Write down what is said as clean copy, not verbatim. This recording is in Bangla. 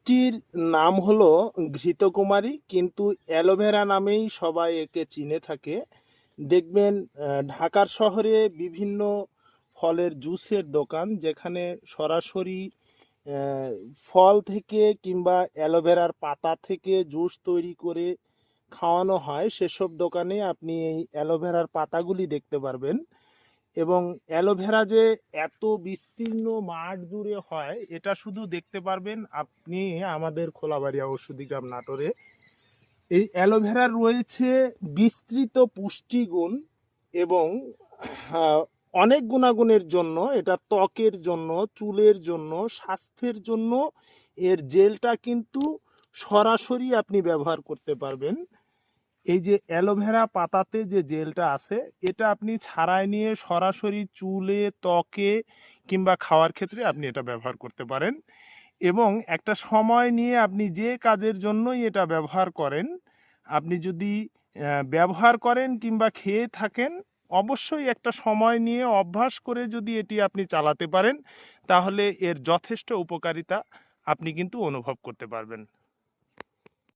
গাছটির নাম হলো ঘৃতকুমারী, কিন্তু অ্যালোভেরা নামেই সবাই একে চিনে থাকে। দেখবেন ঢাকার শহরে বিভিন্ন ফলের জুসের দোকান, যেখানে সরাসরি আহ, ফল থেকে কিংবা অ্যালোভেরার পাতা থেকে জুস তৈরি করে খাওয়ানো হয়, সেসব দোকানে আপনি এই অ্যালোভেরার পাতাগুলি দেখতে পারবেন। এবং অ্যালোভেরা যে এত বিস্তীর্ণ মাঠ জুড়ে হয়, এটা শুধু দেখতে পারবেন আপনি আমাদের খোলাবাড়িয়া ঔষধিগ্রাম নাটোরে। এই অ্যালোভেরার রয়েছে বিস্তৃত পুষ্টিগুণ এবং আহ, অনেক গুণাগুণের জন্য, এটা ত্বকের জন্য, চুলের জন্য, স্বাস্থ্যের জন্য এর জেলটা কিন্তু সরাসরি আপনি ব্যবহার করতে পারবেন। এই যে অ্যালোভেরা পাতাতে যে জেলটা আছে, এটা আপনি ছাড়াই নিয়ে সরাসরি চুলে, ত্বকে কিংবা খাওয়ার ক্ষেত্রে আপনি এটা ব্যবহার করতে পারেন। এবং একটা সময় নিয়ে আপনি যে কাজের জন্যই এটা ব্যবহার করেন, আপনি যদি ব্যবহার করেন কিংবা খেয়ে থাকেন, অবশ্যই একটা সময় নিয়ে অভ্যাস করে যদি এটি আপনি চালাতে পারেন, তাহলে এর যথেষ্ট উপকারিতা আপনি কিন্তু অনুভব করতে পারবেন।